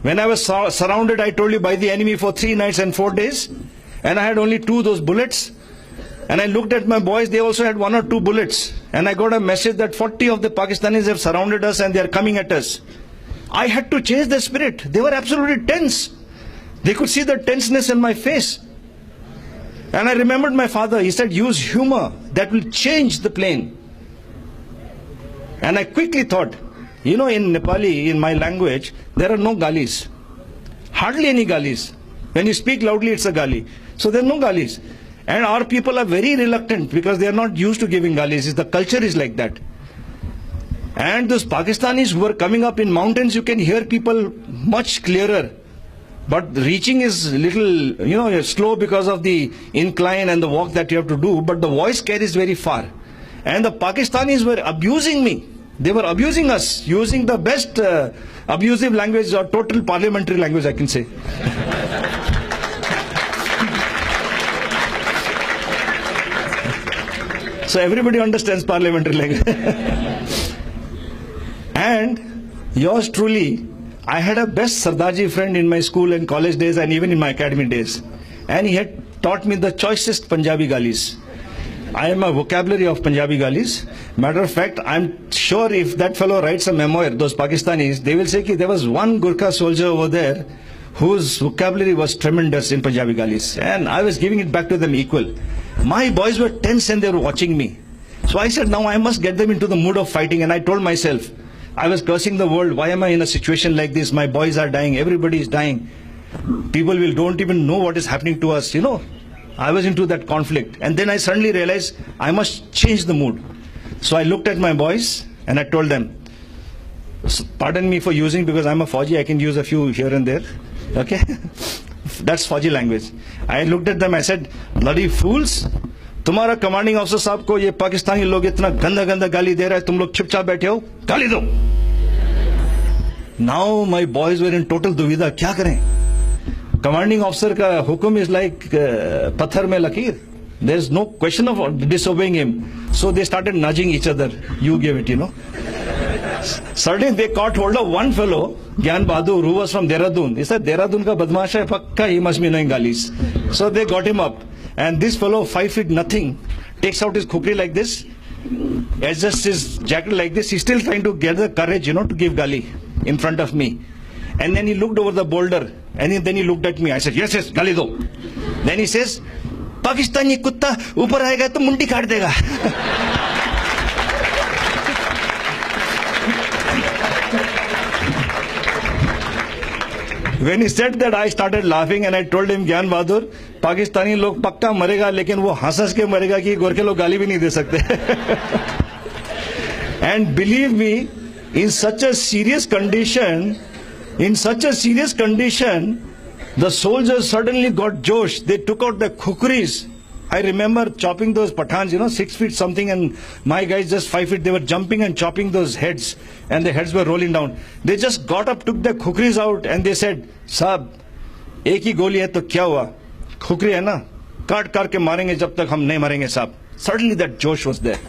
When I was surrounded, I told you, by the enemy for 3 nights and 4 days, and I had only 2 those bullets. And I looked at my boys, they also had 1 or 2 bullets. And I got a message that 40 of the Pakistanis have surrounded us and they are coming at us. I had to change their spirit. They were absolutely tense. They could see the tenseness in my face. And I remembered my father. He said, use humor. That will change the plane. And I quickly thought, you know, in Nepali, in my language, there are no galis. Hardly any galis. When you speak loudly, it's a gali. So there are no galis. And our people are very reluctant because they are not used to giving galis. The culture is like that. And those Pakistanis who are coming up in mountains, you can hear people much clearer. But reaching is a little, slow because of the incline and the walk that you have to do. But the voice carries very far. And the Pakistanis were abusing me. They were abusing us, using the best abusive language or total parliamentary language, I can say. So everybody understands parliamentary language. And yours truly, I had a best Sardarji friend in my school and college days and even in my academy days. And he had taught me the choicest Punjabi galis. I am a vocabulary of Punjabi galis. Matter of fact, I'm sure if that fellow writes a memoir, those Pakistanis, they will say that there was one Gurkha soldier over there whose vocabulary was tremendous in Punjabi galis. And I was giving it back to them equal. My boys were tense and they were watching me. So I said, now I must get them into the mood of fighting. And I told myself, I was cursing the world. Why am I in a situation like this? My boys are dying. Everybody is dying. People don't even know what is happening to us. I was into that conflict. And then I suddenly realized I must change the mood. So I looked at my boys and I told them, pardon me for using, because I'm a Fauji, I can use a few here and there. Okay? That's Fauji language. I looked at them, I said, bloody fools, तुम्हारा commanding officer साहब को ये पाकिस्तानी लोग इतना गंदा गंदा गाली दे रहा है, तुम लोग चुपचाप बैठे हो, गाली दो. Now my boys were in total दुविधा, क्या करें? कमांडिंग ऑफिसर का हुक्म is like पत्थर में लकीर. There is no question of disobeying him. So they started nudging each other. You gave it, Suddenly they caught hold of one fellow, Gyan Bahadur, who was from Dehradun. He said, Dehradun ka badmash hai, pakka he must be knowing galis. So they got him up. And this fellow, 5 feet nothing, takes out his khukri like this, adjusts his jacket like this. He's still trying to get the courage, to give gali in front of me. And then he looked over the boulder, and then he looked at me. I said, yes, gali do. Then he says, Pakistani kutta upar aayega to mundi kaat dega. When he said that, I started laughing and I told him, Gyan Bahadur, Pakistani log pakka marega, lekin wo hansas ke marega ki Gorkhe log gali bhi nahi de sakte. And believe me, in such a serious condition, the soldiers suddenly got josh. They took out the khukris. I remember chopping those Pathans, 6 feet something, and my guys just 5 feet, they were jumping and chopping those heads, and the heads were rolling down. They just got up, took the khukris out, and they said, Saab, ek hi goli hai to kya hua? Khukri hai na? Kaat ke marenge jab tak hum nahi marenge, saab. Suddenly that josh was there.